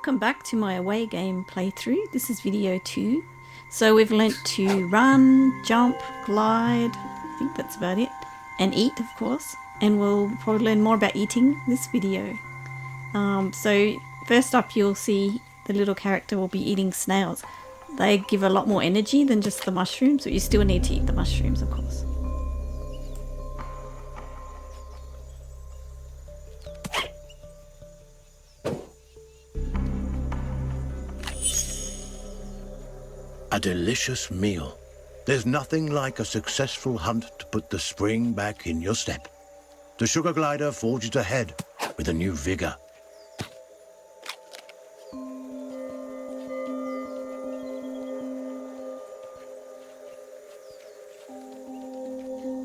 welcome back to my away game playthrough. This is video 2. So we've learnt to run, jump, glide, I think that's about it, and eat of course, and we'll probably learn more about eating this video. So first up you'll see the little character will be eating snails. They give a lot more energy than just the mushrooms, but you still need to eat the mushrooms of course. A delicious meal. There's nothing like a successful hunt to put the spring back in your step. The sugar glider forges ahead with a new vigor.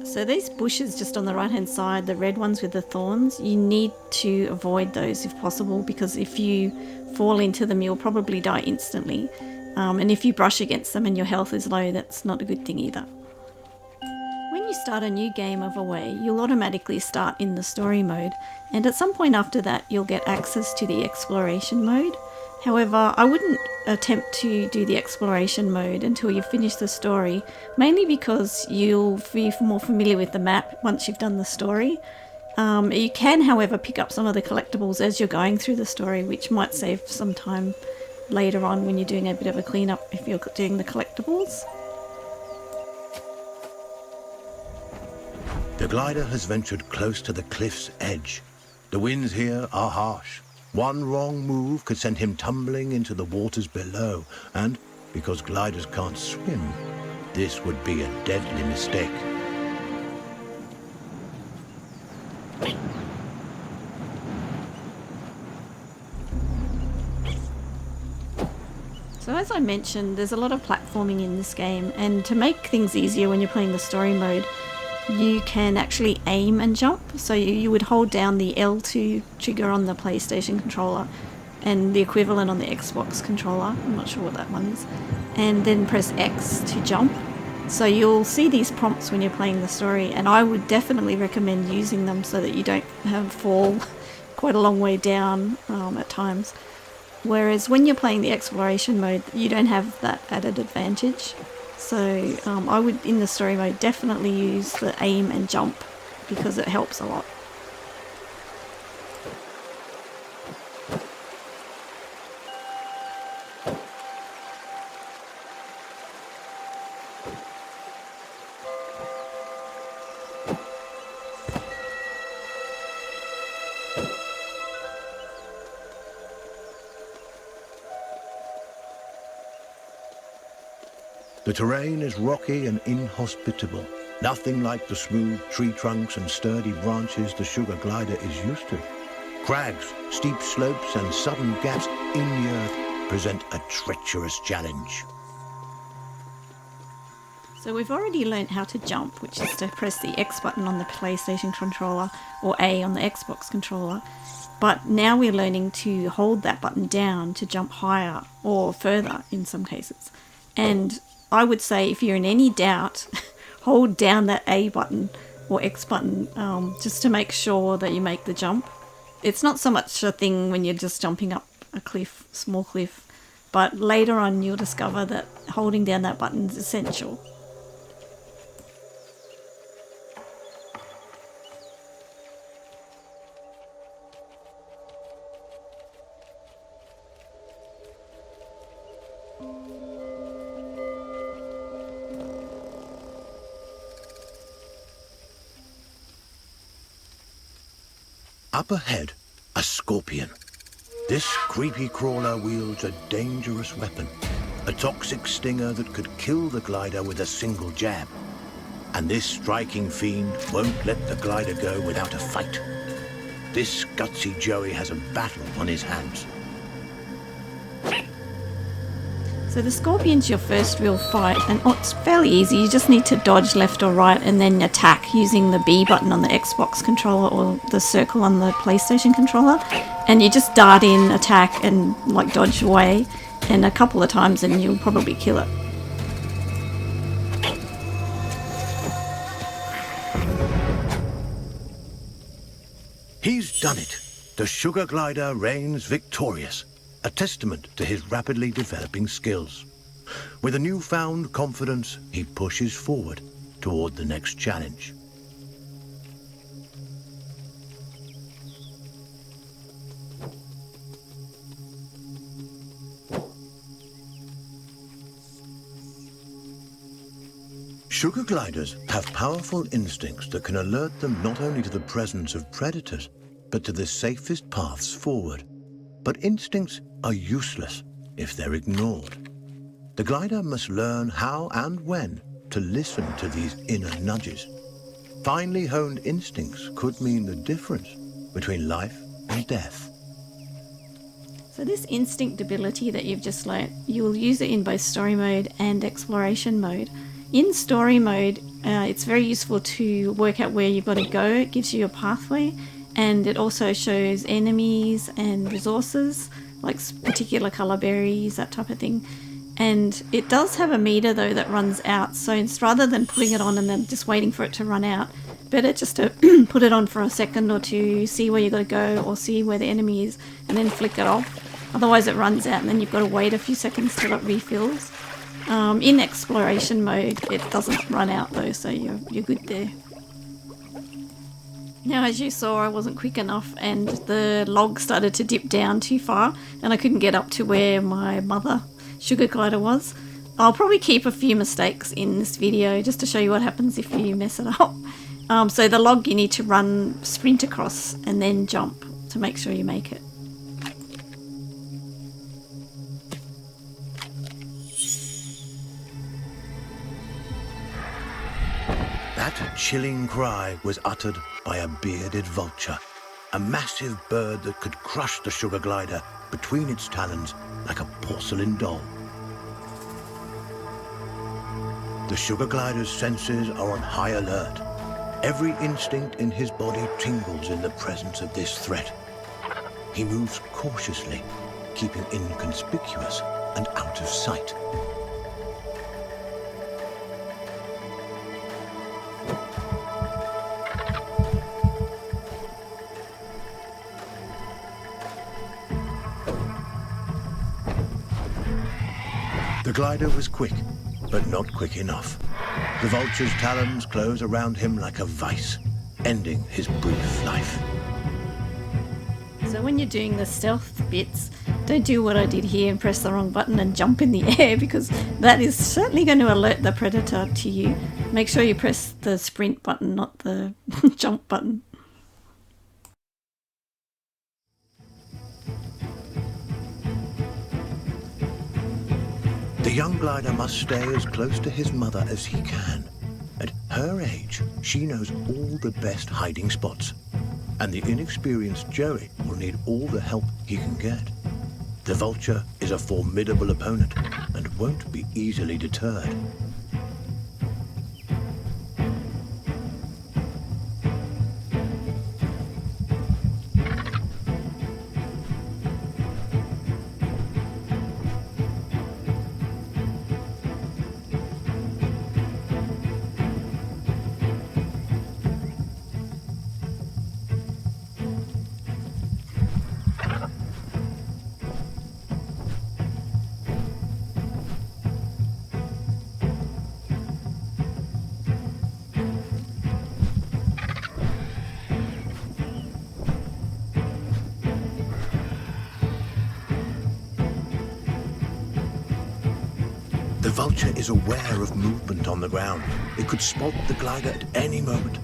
So these bushes just on the right hand side, the red ones with the thorns, you need to avoid those if possible, because if you fall into them you'll probably die instantly. And if you brush against them and your health is low, that's not a good thing either. When you start a new game of Away, you'll automatically start in the story mode, and at some point after that you'll get access to the exploration mode. However, I wouldn't attempt to do the exploration mode until you finish the story, mainly because you'll be more familiar with the map once you've done the story. You can, however, pick up some of the collectibles as you're going through the story, which might save some time later on when you're doing a bit of a cleanup if you're doing the collectibles. The glider has ventured close to the cliff's edge. The winds here are harsh. One wrong move could send him tumbling into the waters below, and because gliders can't swim, this would be a deadly mistake. So as I mentioned, there's a lot of platforming in this game, and to make things easier when you're playing the story mode, you can actually aim and jump. So you would hold down the L2 trigger on the PlayStation controller and the equivalent on the Xbox controller, I'm not sure what that one is, and then press X to jump. So you'll see these prompts when you're playing the story, and I would definitely recommend using them so that you don't fall quite a long way down at times. Whereas when you're playing the exploration mode, you don't have that added advantage. So I would, in the story mode, definitely use the aim and jump because it helps a lot. The terrain is rocky and inhospitable. Nothing like the smooth tree trunks and sturdy branches the sugar glider is used to. Crags, steep slopes and sudden gaps in the earth present a treacherous challenge. So we've already learnt how to jump, which is to press the X button on the PlayStation controller or A on the Xbox controller. But now we're learning to hold that button down to jump higher or further in some cases. And I would say if you're in any doubt, hold down that A button or X button just to make sure that you make the jump. It's not so much a thing when you're just jumping up a cliff, small cliff, but later on you'll discover that holding down that button is essential. Up ahead, a scorpion. This creepy crawler wields a dangerous weapon, a toxic stinger that could kill the glider with a single jab. And this striking fiend won't let the glider go without a fight. This gutsy Joey has a battle on his hands. So the scorpion's your first real fight, and it's fairly easy. You just need to dodge left or right and then attack using the B button on the Xbox controller or the circle on the PlayStation controller. And you just dart in, attack, and like dodge away, and a couple of times and you'll probably kill it. He's done it. The sugar glider reigns victorious. a testament to his rapidly developing skills. With a newfound confidence, he pushes forward toward the next challenge. Sugar gliders have powerful instincts that can alert them not only to the presence of predators, but to the safest paths forward. But instincts are useless if they're ignored. The glider must learn how and when to listen to these inner nudges. Finely honed instincts could mean the difference between life and death. So this instinct ability that you've just learnt, you'll use it in both story mode and exploration mode. In story mode, it's very useful to work out where you've got to go. It gives you a pathway, and it also shows enemies and resources, like particular colour berries, that type of thing. And it does have a meter though that runs out, so it's rather than putting it on and then just waiting for it to run out, better just to put it on for a second or two, see where you've got to go or see where the enemy is, and then flick it off. Otherwise it runs out and then you've got to wait a few seconds till it refills. In exploration mode it doesn't run out though, so you're good there. Now, as you saw, I wasn't quick enough and the log started to dip down too far and I couldn't get up to where my mother sugar glider was. I'll probably keep a few mistakes in this video just to show you what happens if you mess it up. So the log you need to sprint across and then jump to make sure you make it. That chilling cry was uttered by a bearded vulture, a massive bird that could crush the sugar glider between its talons like a porcelain doll. The sugar glider's senses are on high alert. Every instinct in his body tingles in the presence of this threat. He moves cautiously, keeping inconspicuous and out of sight. The glider was quick, but not quick enough. The vulture's talons close around him like a vice, ending his brief life. So when you're doing the stealth bits, don't do what I did here and press the wrong button and jump in the air, because that is certainly going to alert the predator to you. Make sure you press the sprint button, not the jump button. The young glider must stay as close to his mother as he can. At her age, she knows all the best hiding spots, and the inexperienced Joey will need all the help he can get. The vulture is a formidable opponent and won't be easily deterred. The vulture is aware of movement on the ground. It could spot the glider at any moment.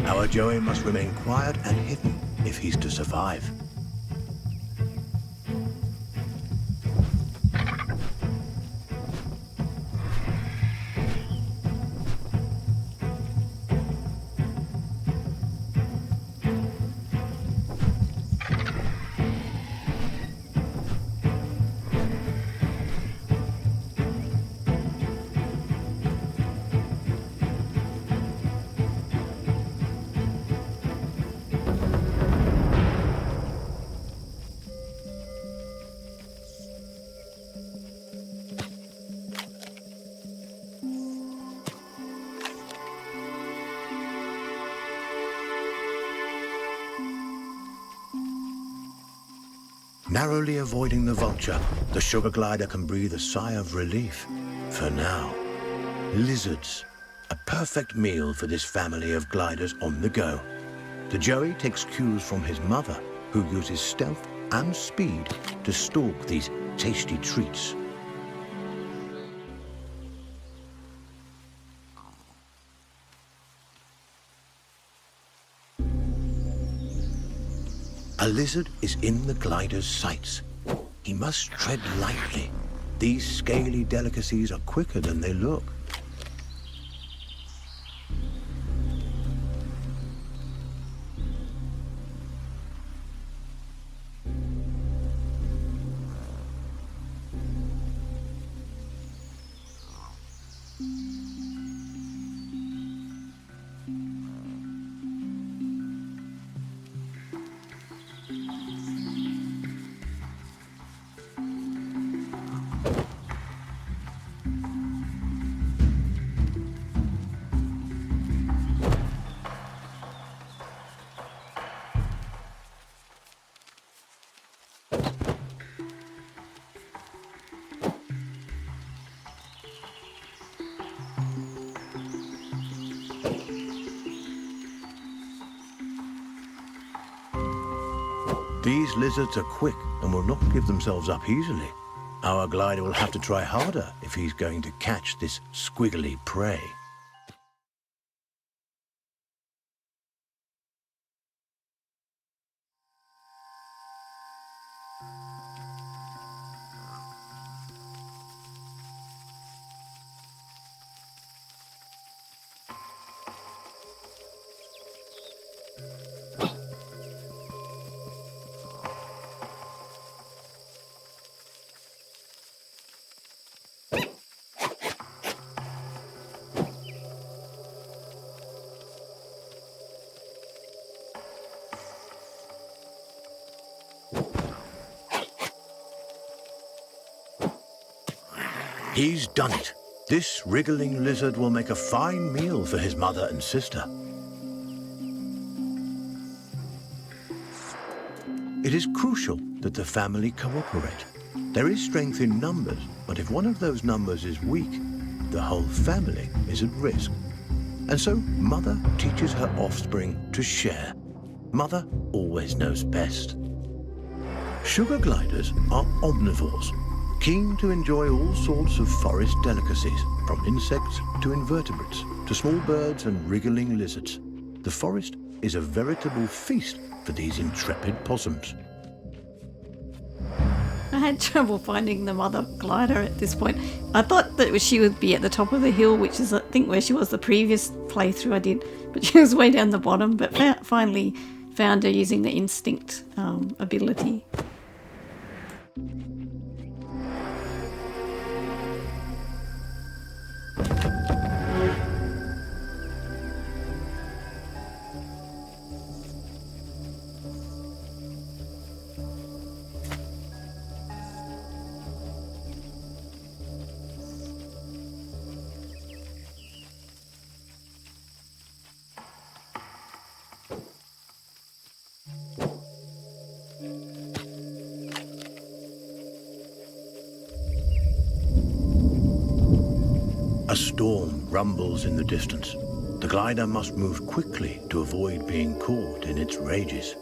Our Joey must remain quiet and hidden if he's to survive. Narrowly avoiding the Vulture, the sugar glider can breathe a sigh of relief. For now. Lizards. A perfect meal for this family of gliders on the go. The Joey takes cues from his mother, who uses stealth and speed to stalk these tasty treats. A lizard is in the glider's sights. He must tread lightly. These scaly delicacies are quicker than they look. These lizards are quick and will not give themselves up easily. Our glider will have to try harder if he's going to catch this squiggly prey. He's done it. This wriggling lizard will make a fine meal for his mother and sister. It is crucial that the family cooperate. There is strength in numbers, but if one of those numbers is weak, the whole family is at risk. And so Mother teaches her offspring to share. Mother always knows best. Sugar gliders are omnivores, keen to enjoy all sorts of forest delicacies, from insects to invertebrates, to small birds and wriggling lizards. The forest is a veritable feast for these intrepid possums. I had trouble finding the mother glider at this point. I thought that she would be at the top of the hill, which is I think where she was the previous playthrough I did, but she was way down the bottom, but finally found her using the instinct ability. A storm rumbles in the distance. The glider must move quickly to avoid being caught in its rages.